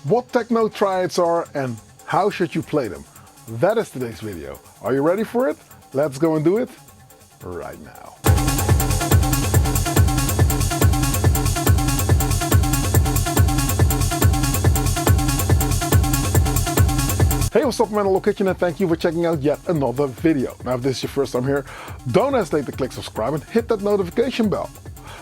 what techno triads are and how should you play them. That is today's video. Are you ready for it? Let's go and do it right now. Hey, what's up, man? Hello Kitchen, and thank you for checking out yet another video. Now, if this is your first time here, don't hesitate to click subscribe and hit that notification bell.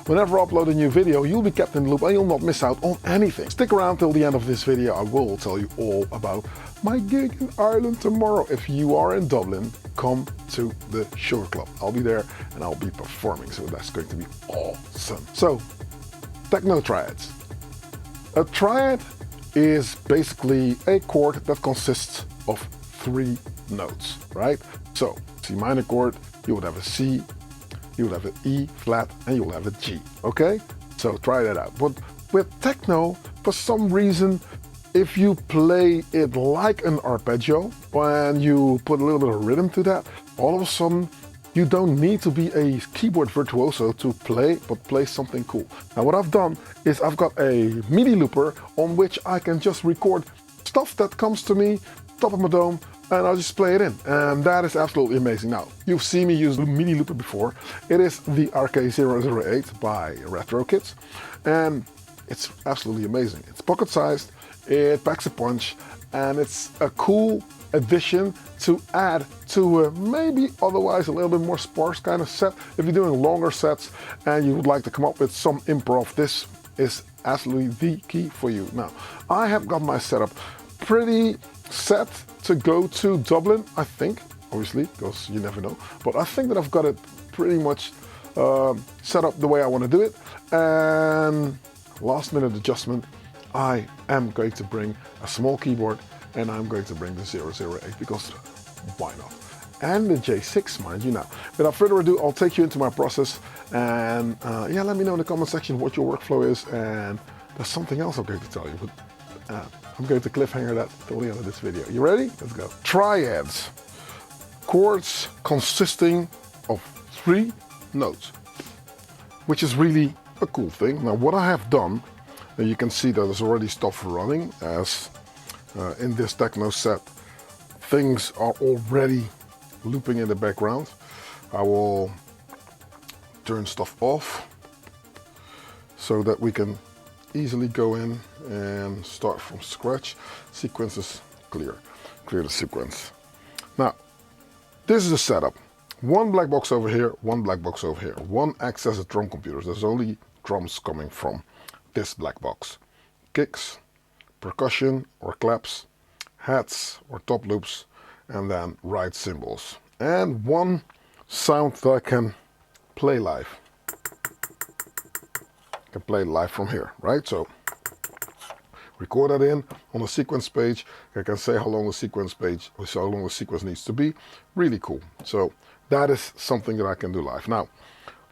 Whenever I upload a new video, you'll be kept in the loop and you'll not miss out on anything. Stick around till the end of this video. I will tell you all about my gig in Ireland tomorrow. If you are in Dublin, come to the Sugar Club. I'll be there and I'll be performing, so that's going to be awesome. So, techno triads. A triad is basically a chord that consists of 3 notes, right? So, C minor chord, you would have a C, you would have an E flat, and you will have a G, okay? So try that out. But with techno, for some reason, if you play it like an arpeggio, and you put a little bit of rhythm to that, all of a sudden, you don't need to be a keyboard virtuoso to play, but play something cool. Now what I've done is I've got a MIDI looper on which I can just record stuff that comes to me, top of my dome, and I'll just play it in. And that is absolutely amazing. Now, you've seen me use the MIDI looper before. It is the RK008 by Retrokid, and it's absolutely amazing. It's pocket sized, it packs a punch, and it's a cool addition to add to a maybe otherwise a little bit more sparse kind of set. If you're doing longer sets and you would like to come up with some improv, this is absolutely the key for you. Now, I have got my setup pretty set to go to Dublin, I think, obviously, because you never know, but I think that I've got it pretty much set up the way I want to do it. And last minute adjustment, I am going to bring a small keyboard and I'm going to bring the 008 because why not? And the J6, mind you. Now, without further ado, I'll take you into my process, and yeah, let me know in the comment section what your workflow is, and there's something else I'm going to tell you, but I'm going to cliffhanger that till the end of this video. You ready? Let's go. Triads, chords consisting of 3 notes, which is really a cool thing. Now, what I have done, and you can see that there's already stuff running as in this techno set, things are already looping in the background. I will turn stuff off so that we can easily go in and start from scratch. Sequence is clear the sequence. Now, this is the setup. 1 black box over here, 1 black box over here. 1 acts as a drum computer. There's only drums coming from this black box. Kicks, percussion or claps, hats or top loops, and then ride cymbals. And 1 sound that I can play live. I can play live from here, right? So record that in on the sequence page. I can say how long the sequence page, or how long the sequence needs to be. Really cool. So that is something that I can do live. Now,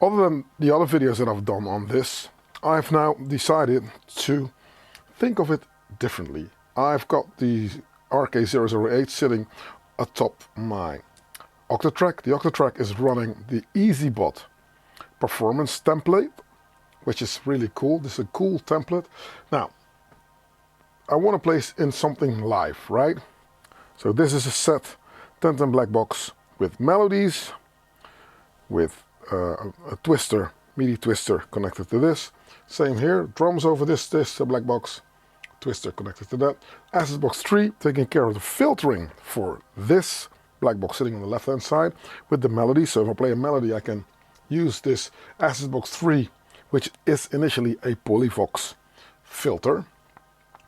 other than the other videos that I've done on this, I've now decided to think of it differently. I've got the RK008 sitting atop my Octatrack. The Octatrack is running the EasyBot performance template, which is really cool. This is a cool template. Now, I want to place in something live, right? So this is a set 1010 black box with melodies, with a twister, MIDI twister connected to this. Same here, drums over this black box, twister connected to that. Access box 3 taking care of the filtering for this black box sitting on the left hand side with the melody. So if I play a melody, I can use this access box 3, which is initially a Polyvox filter,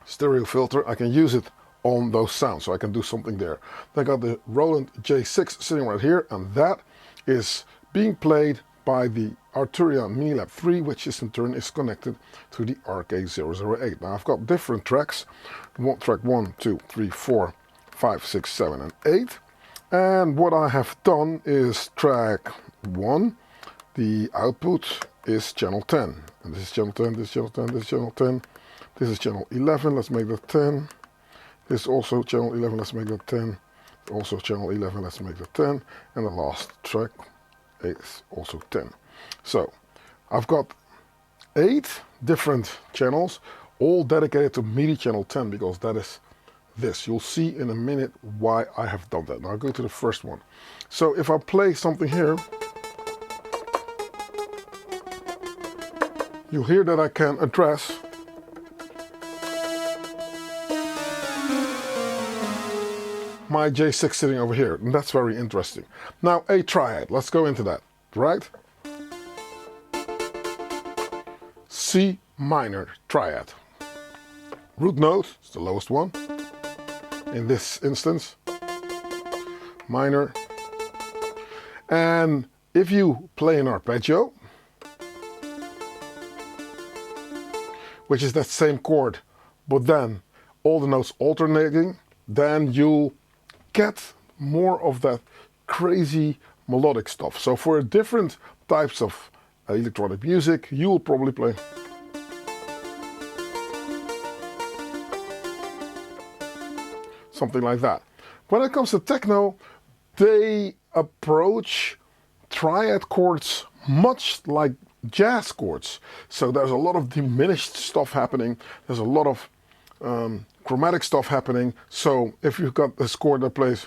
stereo filter. I can use it on those sounds, so I can do something there. Then I got the Roland J6 sitting right here, and that is being played by the Arturia Minilab 3, which is in turn is connected to the RK008. Now I've got different tracks, track 1, 2, 3, 4, 5, 6, 7, and 8. And what I have done is track 1, the output is channel 10. And this is channel 10, this is channel 10, this is channel 10. This is channel 11, let's make that 10. This is also channel 11, let's make that 10. Also channel 11, let's make that 10. And the last track is also 10. So I've got 8 different channels, all dedicated to MIDI channel 10, because that is this. You'll see in a minute why I have done that. Now I'll go to the first one. So if I play something here, you'll hear that I can address my J6 sitting over here, and that's very interesting. Now a triad, let's go into that, right? C minor triad. Root note is the lowest one. In this instance, minor. And if you play an arpeggio, which is that same chord, but then all the notes alternating, then you'll get more of that crazy melodic stuff. So for different types of electronic music, you will probably play something like that. When it comes to techno, they approach triad chords much like jazz chords. So there's a lot of diminished stuff happening. There's a lot of chromatic stuff happening. So if you've got this chord that plays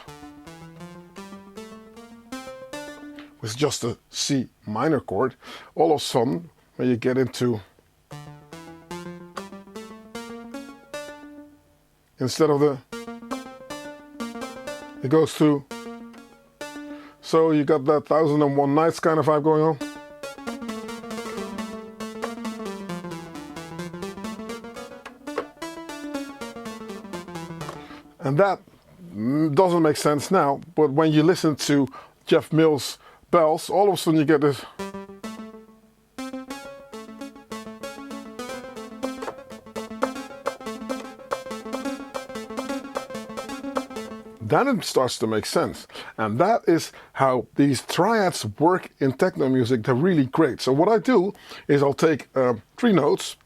with just a C minor chord, all of a sudden when you get into, instead of the, it goes through, so you got that 1001 Nights kind of vibe going on. And that doesn't make sense now, but when you listen to Jeff Mills' bells, all of a sudden you get this. Then it starts to make sense. And that is how these triads work in techno music. They're really great. So what I do is I'll take 3 notes,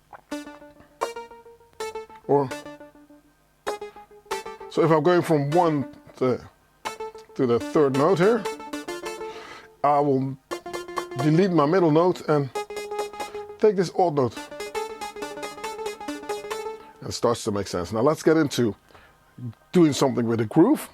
or so if I'm going from 1 to the 3rd note here, I will delete my middle note and take this odd note. And it starts to make sense. Now let's get into doing something with the groove.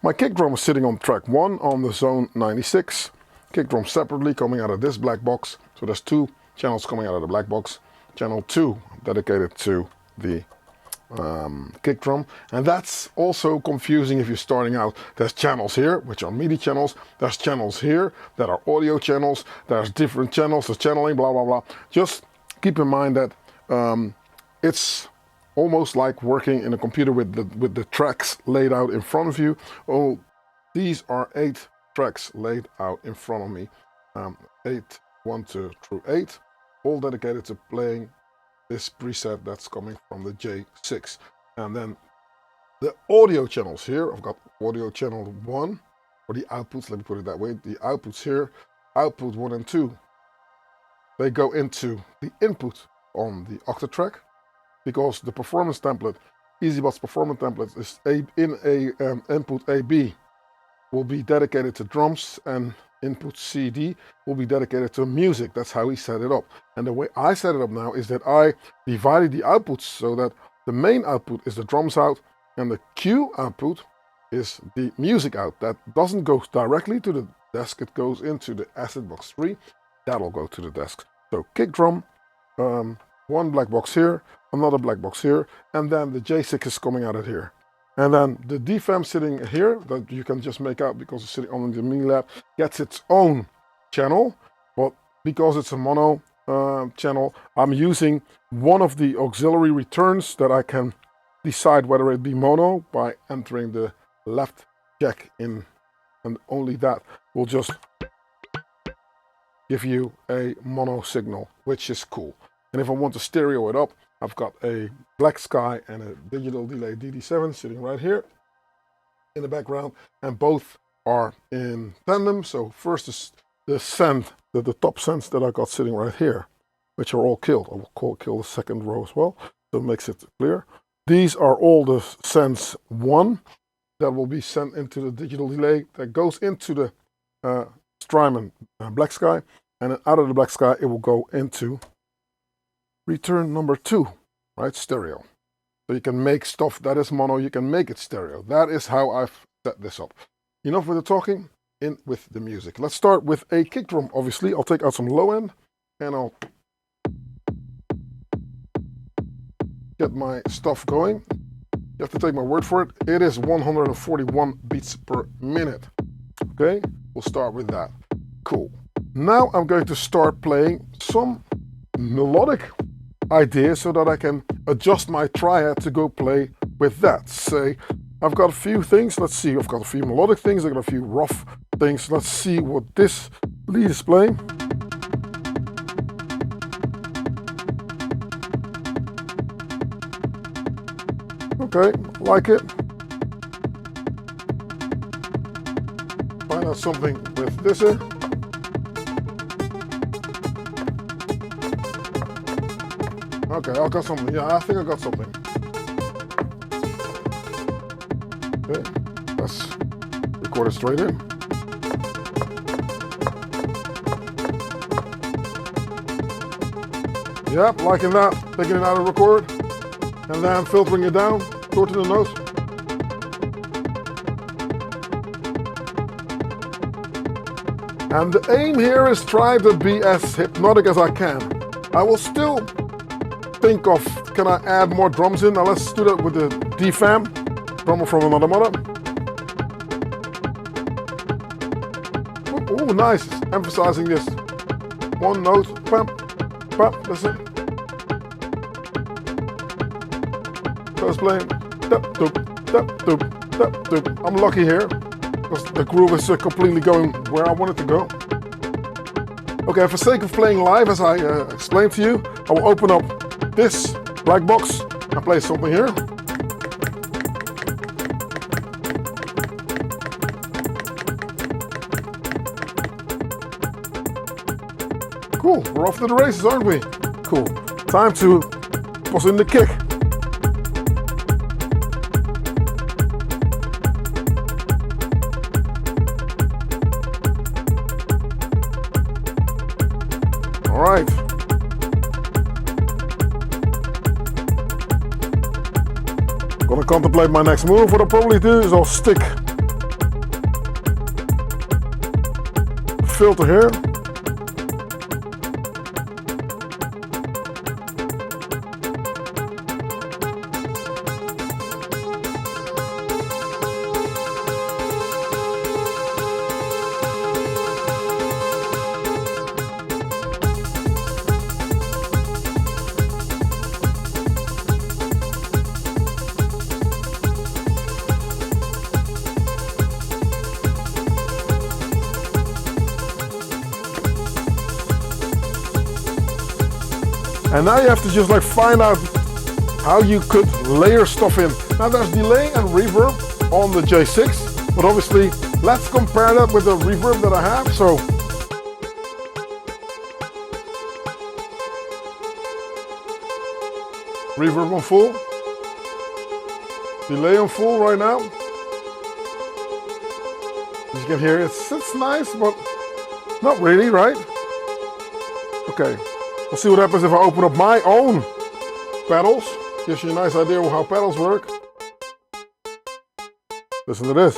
My kick drum is sitting on track 1 on the zone 96. Kick drum separately coming out of this black box. So there's 2 channels coming out of the black box. Channel 2 dedicated to the kick drum, and that's also confusing if you're starting out. There's channels here which are MIDI channels, there's channels here that are audio channels, there's different channels, there's channeling, blah blah blah. Just keep in mind that it's almost like working in a computer with the tracks laid out in front of you. Oh, these are 8 tracks laid out in front of me, 8, 1, 2 through 8, all dedicated to playing this preset that's coming from the J6. And then the audio channels here, I've got audio channel 1, or the outputs, let me put it that way, the outputs here, output 1 and 2, they go into the input on the Octatrack, because the performance template, EasyBot's performance template, is input AB will be dedicated to drums, and input CD will be dedicated to music. That's how he set it up. And the way I set it up now is that I divided the outputs so that the main output is the drums out, and the Q output is the music out. That doesn't go directly to the desk, it goes into the Acid Box 3. That'll go to the desk. So kick drum, 1 black box here, another black box here, and then the J6 is coming out of here. And then the DFAM sitting here, that you can just make out because it's sitting on the mini lab, gets its own channel, but because it's a mono channel, I'm using one of the auxiliary returns that I can decide whether it be mono by entering the left jack in, and only that will just give you a mono signal, which is cool. And if I want to stereo it up, I've got a Black Sky and a digital delay DD7 sitting right here in the background, and both are in tandem. So first is the send, the top sends that I got sitting right here, which are all killed. I will kill the second row as well, so it makes it clear. These are all the sends 1 that will be sent into the digital delay that goes into the Strymon Black Sky, and then out of the Black Sky it will go into return number 2. right? Stereo. So you can make stuff that is mono, you can make it stereo. That is how I've set this up. Enough with the talking, in with the music. Let's start with a kick drum, obviously. I'll take out some low end and I'll get my stuff going. You have to take my word for it. It is 141 beats per minute. Okay, we'll start with that. Cool. Now I'm going to start playing some melodic ideas so that I can adjust my triad to go play with that. Say, I've got a few things. Let's see. I've got a few melodic things. I've got a few rough things. Let's see what this lead is playing. Okay, like it. Find out something with this here. Okay, I got something. Yeah, I think I got something. Okay, let's record it straight in. Yep, liking that. Taking it out of record. And then filtering it down, shorten the notes. And the aim here is try to be as hypnotic as I can. I will still think of, can I add more drums in? Now let's do that with the D-Fam, drummer from another mother. Oh, nice, emphasizing this. One note, bam, bam, listen. First playing, tap, doop, tap, doop, tap, doop. I'm lucky here, because the groove is completely going where I want it to go. Okay, for sake of playing live, as I explained to you, I will open up this black box and play something here. Cool, we're off to the races, aren't we? Cool, time to put in the kick. All right. Gonna contemplate my next move. What I'll probably do is I'll stick a filter here. And now you have to just like find out how you could layer stuff in. Now there's delay and reverb on the J6, but obviously let's compare that with the reverb that I have. So reverb on full, delay on full right now. As you can hear, it's nice, but not really, right? Okay. We'll see what happens if I open up my own pedals. Gives you a nice idea of how pedals work. Listen to this.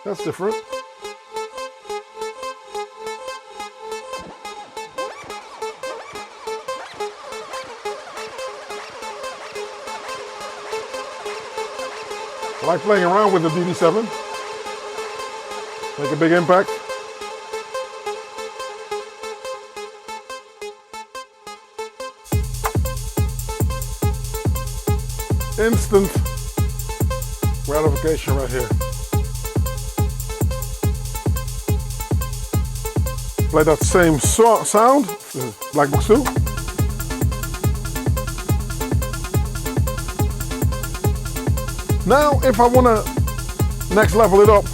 That's different. I like playing around with the DD7. Make a big impact. Instant gratification right here. Play that same sound. This is Black Box 2. Now, if I want to next level it up,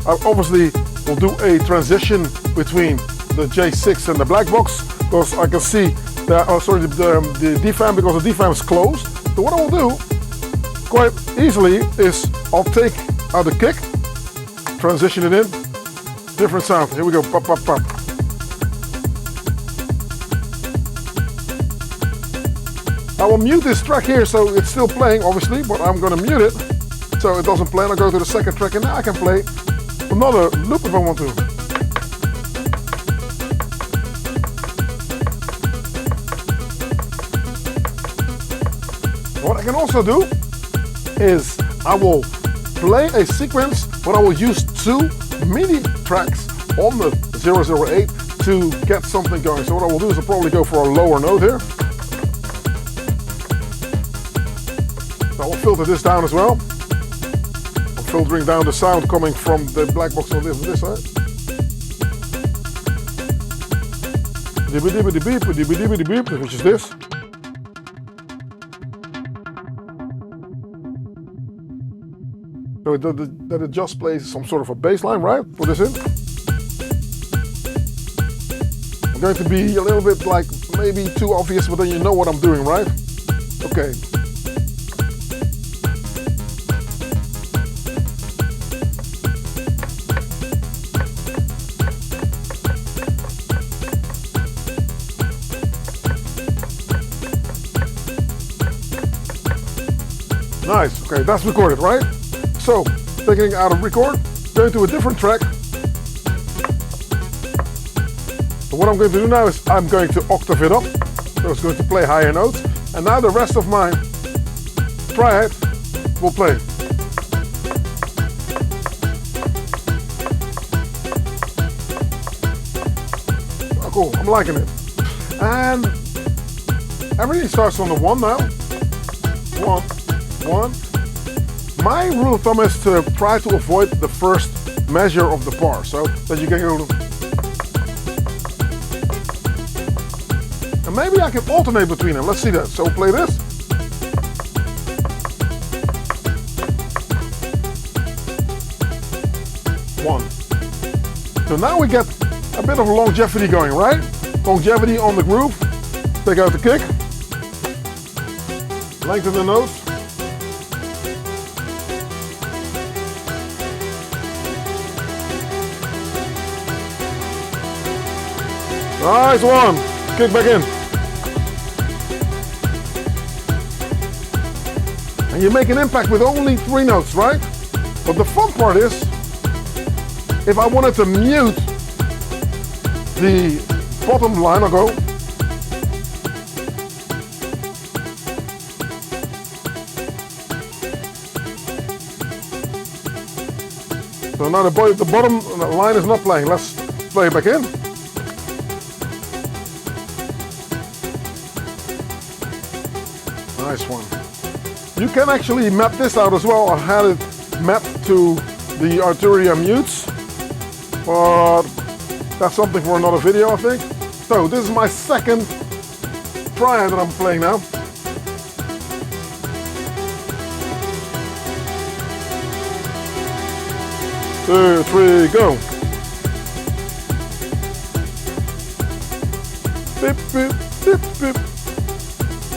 I obviously will do a transition between the J6 and the black box, because I can see that, the D-Fam, because the D-Fam is closed. So what I will do quite easily is I'll take out the kick, transition it in, different sound. Here we go, pop, pop, pop. I will mute this track here so it's still playing, obviously, but I'm gonna mute it so it doesn't play. And I'll go to the second track, and now I can play another loop if I want to. What I can also do is I will play a sequence, but I will use 2 MIDI tracks on the 008 to get something going. So what I will do is I'll probably go for a lower note here. So I will filter this down as well. I'm filtering down the sound coming from the black box on this side. Which is this. So that it just plays some sort of a bass line, right? Put this in. I'm going to be a little bit like maybe too obvious, but then you know what I'm doing, right? Okay. Nice. Okay, that's recorded, right? So, taking it out of record, going to a different track. So what I'm going to do now is I'm going to octave it up. So it's going to play higher notes. And now the rest of my triad will play. Oh, cool, I'm liking it. And everything starts on the 1 now. 1, 1. My rule of thumb is to try to avoid the first measure of the bar, so that you can go. And maybe I can alternate between them. Let's see that. So play this. One. So now we get a bit of longevity going, right? Longevity on the groove. Take out the kick. Lengthen the notes. Nice one. Kick back in. And you make an impact with only 3 notes, right? But the fun part is, if I wanted to mute the bottom line, I'll go. So now the bottom line is not playing. Let's play it back in. Nice one. You can actually map this out as well. I had it mapped to the Arturia mutes, but that's something for another video, I think. So this is my second triad that I'm playing now. Two, three, go. Beep, beep, beep, beep.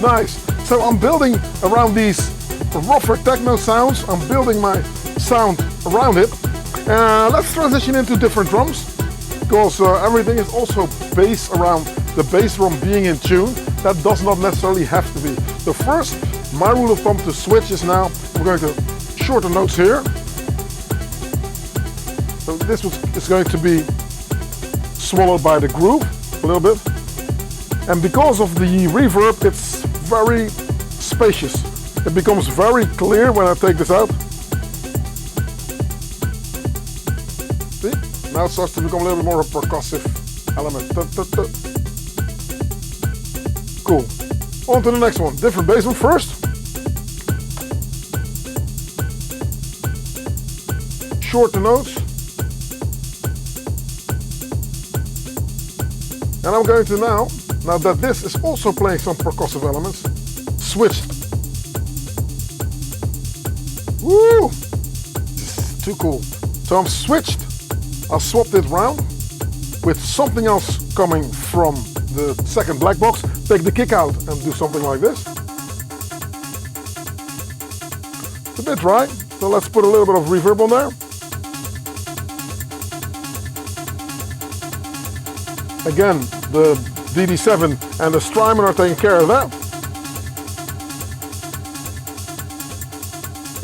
Nice. So I'm building around these rougher techno sounds. I'm building my sound around it. Let's transition into different drums, because everything is also based around the bass drum being in tune. That does not necessarily have to be. So first, my rule of thumb to switch is now, I'm going to shorten notes here. So this is going to be swallowed by the groove a little bit. And because of the reverb, it's very spacious. It becomes very clear when I take this out. See? Now it starts to become a little bit more a percussive element. Cool. On to the next one. Different bass drum first. Short the notes. And I'm going to now that this is also playing some percussive elements, switch. Woo! This is too cool. So I'm switched. I swapped it round with something else coming from the second black box. Take the kick out and do something like this. It's a bit dry, so let's put a little bit of reverb on there. Again, the DD7 and the Strymon are taking care of that.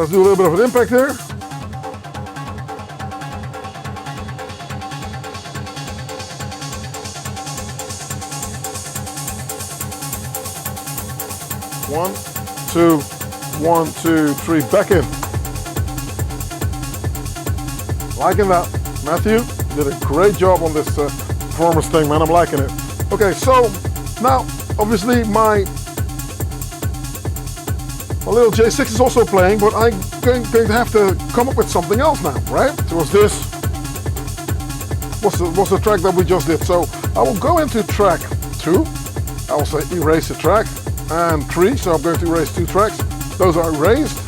Let's do a little bit of an impact here. One, two, 1, 2, 3, back in. Liking that. Matthew, you did a great job on this performance thing, man. I'm liking it. Okay, so now, obviously, my little J6 is also playing, but I'm going to have to come up with something else now, right? So what's this? What's the track that we just did? So I will go into track 2. I will say erase the track, and 3. So I'm going to erase 2 tracks. Those are erased.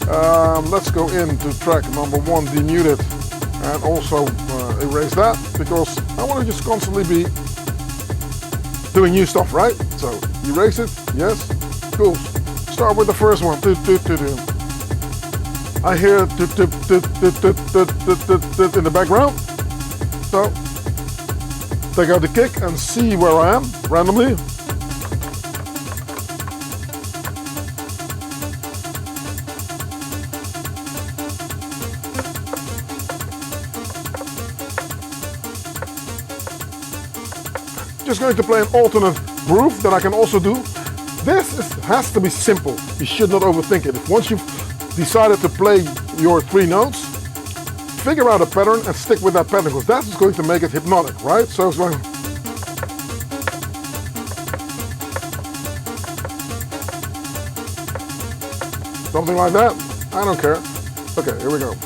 Let's go into track number 1, demute it, and also erase that, because I want to just constantly be doing new stuff, right? So erase it, yes, cool. Start with the first one. I hear in the background. So take out the kick and see where I am randomly. Just going to play an alternate groove that I can also do. This has to be simple. You should not overthink it. Once you've decided to play your 3 notes, figure out a pattern and stick with that pattern, because that's going to make it hypnotic, right? So it's like something like that. I don't care. Okay, here we go.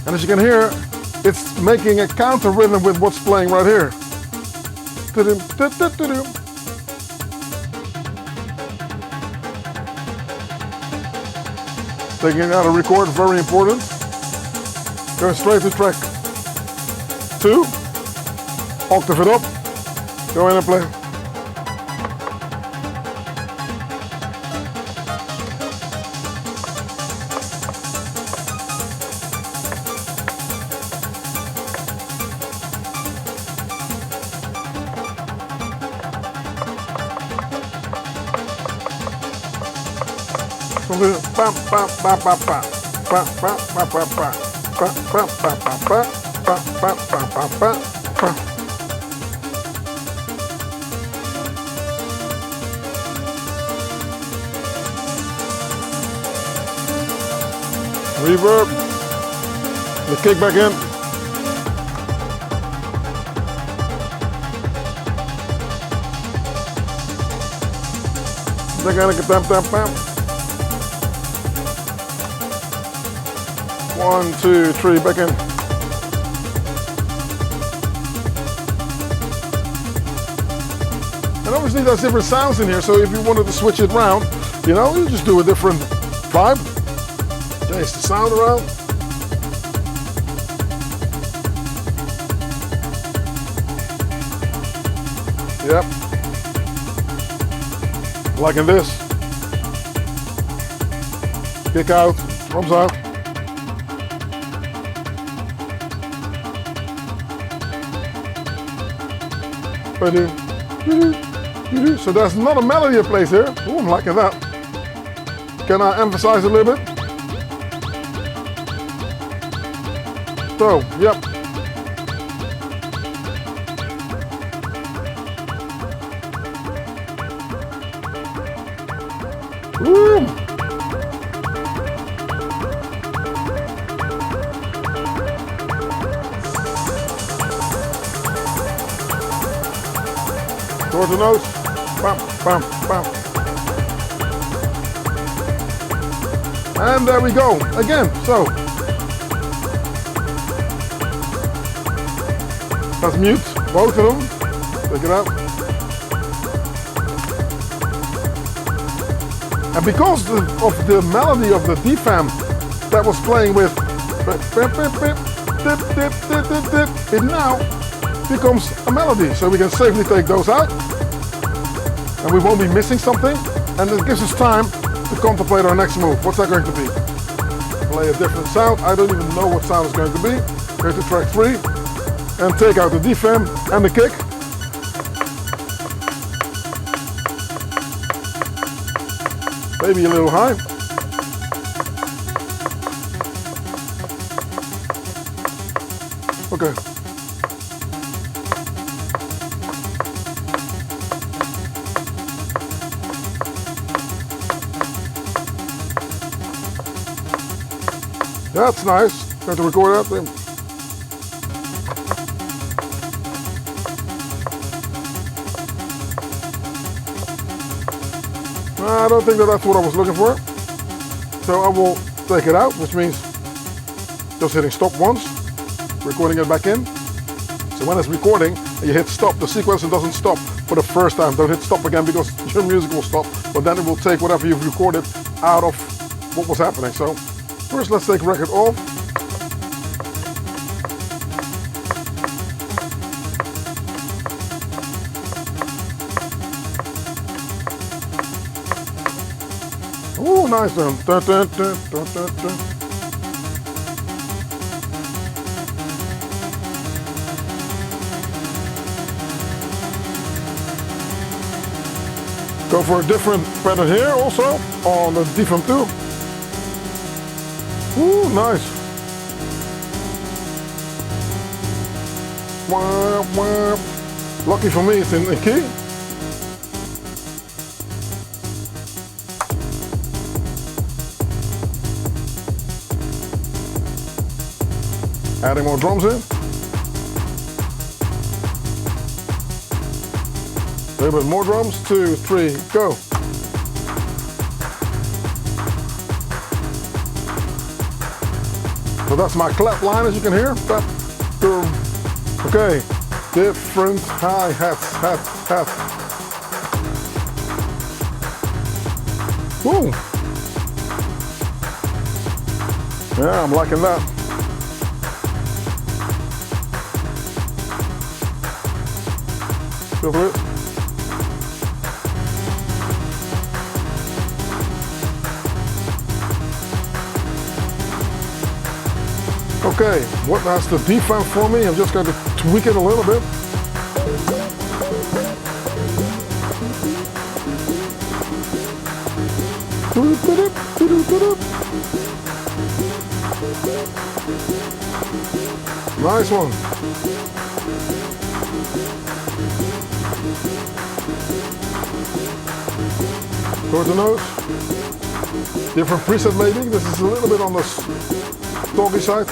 And as you can hear, it's making a counter rhythm with what's playing right here. Taking it out of record, very important. Going straight to track 2. Octave it up. Go in and play. Reverb. The kick back in. Bam. 1, 2, 3, back in. And obviously there's different sounds in here, so if you wanted to switch it around, you know, you just do a different vibe. Change the sound around. Yep. Like in this. Kick out, drums out. So there's not a melody in place here. Ooh, I'm liking that. Can I emphasize a little bit? So, yep. Ooh. Towards the notes. Bam, bam, bam. And there we go. Again, so. Let's mute both of them. Take it out. And because of the melody of the DFAM that was playing with, it now becomes a melody. So we can safely take those out. And we won't be missing something. And it gives us time to contemplate our next move. What's that going to be? Play a different sound. I don't even know what sound it's going to be. Go to track 3. and take out the DFAM and the kick. Maybe a little high. Okay. That's nice. Got to record that thing. I don't think that's what I was looking for. So I will take it out, which means just hitting stop once, recording it back in. So when it's recording and you hit stop, the sequencer doesn't stop for the first time. Don't hit stop again because your music will stop, but then it will take whatever you've recorded out of what was happening. So first let's take record off. Oh, nice one. Dun, dun, dun, dun, dun, dun. Go for a different pattern here also on the DFAM 2. Ooh, nice. Wah, wah. Lucky for me, it's in key. Adding more drums in. A little bit more drums. 2, 3, go. So that's my clap line, as you can hear. Okay, different hi-hats, hats. Woo! Yeah, I'm liking that. Feel it. Okay, what has the DFAM for me? I'm just going to tweak it a little bit. Nice one. Towards the nose. Different preset maybe. This is a little bit on the doggy side.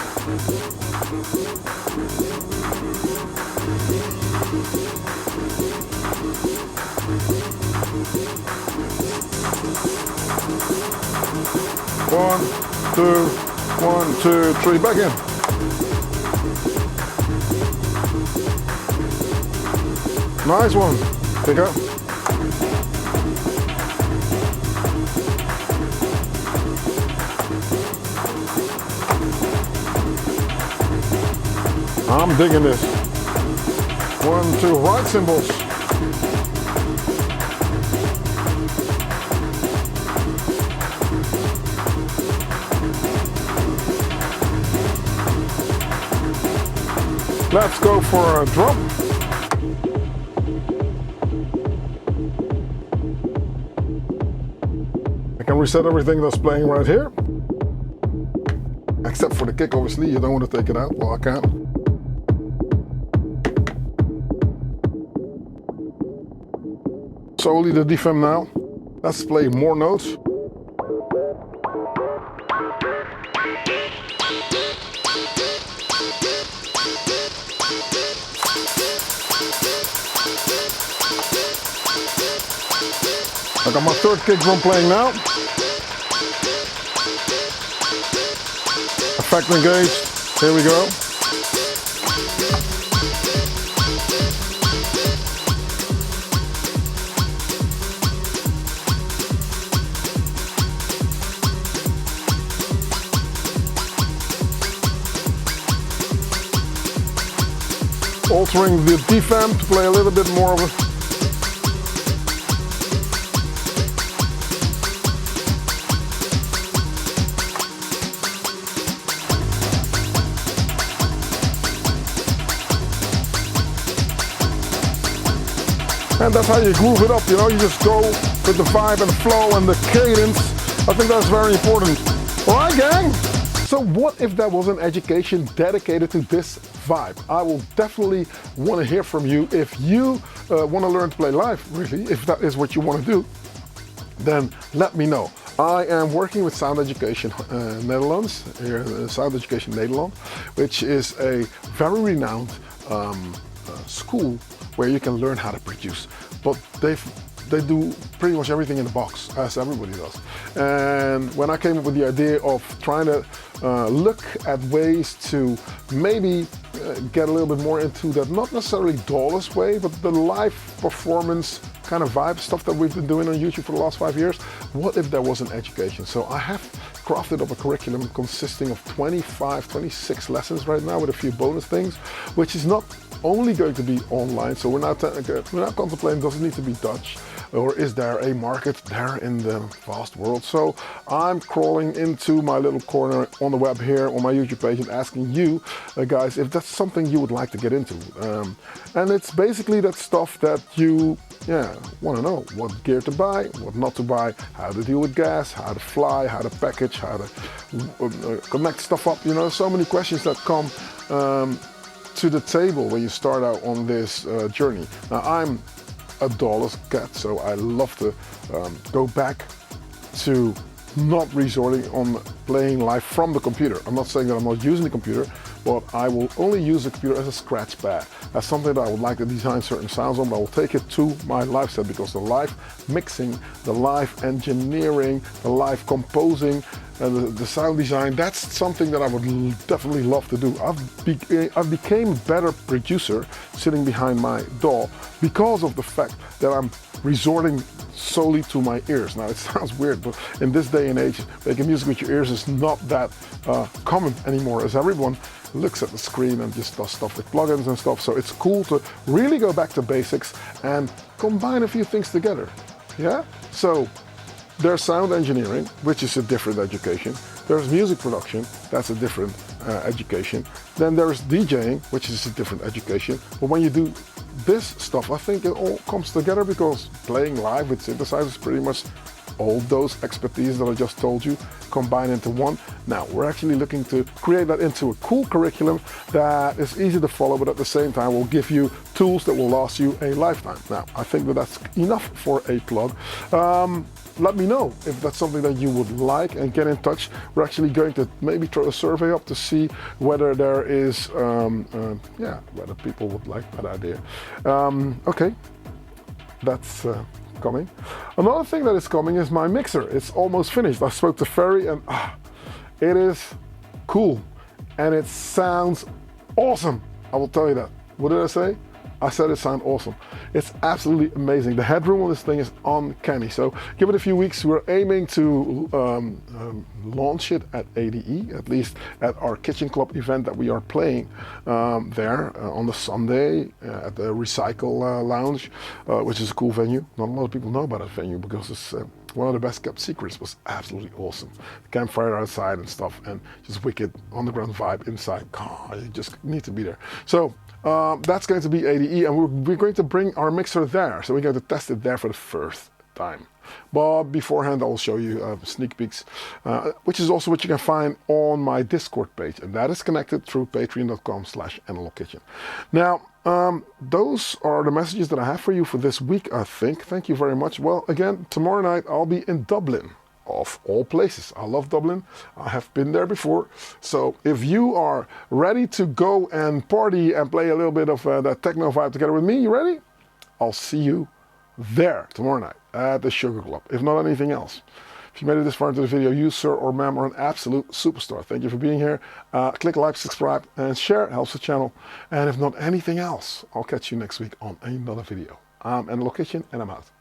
One, two, three, back in. Nice one. Pick up. I'm digging this. 1, 2, right cymbals. Let's go for a drop. I can reset everything that's playing right here. Except for the kick, obviously. You don't want to take it out. Well, I can. Solely the DFAM now. Let's play more notes. I got my third kick drum playing now. Effect engaged. Here we go. Altering the DFAM to play a little bit more of a And that's how you groove it up, you know, you just go with the vibe and the flow and the cadence. I think that's very important. All right, gang? So what if there was an education dedicated to this vibe? I will definitely want to hear from you. If you want to learn to play live, really, if that is what you want to do, then let me know. I am working with Sound Education Netherlands, here, Sound Education Nederland, which is a very renowned school where you can learn how to produce. But they do pretty much everything in the box, as everybody does. And when I came up with the idea of trying to look at ways to maybe get a little bit more into that, not necessarily DAWless way, but the live performance kind of vibe stuff that we've been doing on YouTube for the last 5 years, what if there was an education? So I have crafted up a curriculum consisting of 25, 26 lessons right now with a few bonus things, which is not only going to be online. So we're not contemplating, does it need to be Dutch? Or is there a market there in the vast world? So I'm crawling into my little corner on the web here on my YouTube page and asking you guys if that's something you would like to get into. And it's basically that stuff that you want to know. What gear to buy, what not to buy, how to deal with gas, how to fly, how to package, how to connect stuff up. You know, so many questions that come to the table when you start out on this journey. Now I'm a DAWless cat, so I love to go back to not resorting on playing live from the computer. I'm not saying that I'm not using the computer, but I will only use the computer as a scratch pad. That's something that I would like to design certain sounds on, but I will take it to my live set, because the live mixing, the live engineering, the live composing, the sound design, that's something that I would definitely love to do. I've became a better producer sitting behind my DAW because of the fact that I'm resorting solely to my ears. Now it sounds weird, but in this day and age, making music with your ears is not that common anymore, as everyone looks at the screen and just does stuff with plugins and stuff. So it's cool to really go back to basics and combine a few things together. Yeah? So there's sound engineering, which is a different education. There's music production, that's a different education. Then there's DJing, which is a different education. But when you do this stuff, I think it all comes together, because playing live with synthesizers is pretty much all those expertise that I just told you combined into one. Now we're actually looking to create that into a cool curriculum that is easy to follow, but at the same time will give you tools that will last you a lifetime. Now I think that that's enough for a plug. Let me know if that's something that you would like, and get in touch. We're actually going to maybe throw a survey up to see whether there is, whether people would like that idea. Okay, that's coming. Another thing that is coming is my mixer. It's almost finished. I spoke to Ferry and it is cool and it sounds awesome. I will tell you that. What did I say? I said it sounds awesome. It's absolutely amazing. The headroom on this thing is uncanny. So give it a few weeks. We're aiming to launch it at ADE, at least at our Kitchen Club event that we are playing there on the Sunday at the Recycle Lounge, which is a cool venue. Not a lot of people know about that venue because it's one of the best kept secrets. Was absolutely awesome. The campfire outside and stuff, and just wicked underground vibe inside. You just need to be there. So that's going to be ADE, and we're going to bring our mixer there. So we're going to test it there for the first time. But beforehand, I'll show you sneak peeks, which is also what you can find on my Discord page, and that is connected through patreon.com/analogkitchen. Now, those are the messages that I have for you for this week, I think. Thank you very much. Well, again, tomorrow night I'll be in Dublin, of all places. I love Dublin. I have been there before. So if you are ready to go and party and play a little bit of that techno vibe together with me, you ready? I'll see you there tomorrow night at the Sugar Club, if not anything else. If you made it this far into the video, you, sir or ma'am, are an absolute superstar. Thank you for being here. Click like, subscribe, and share. It helps the channel. And if not anything else, I'll catch you next week on another video. I'm Analog Kitchen, and I'm out.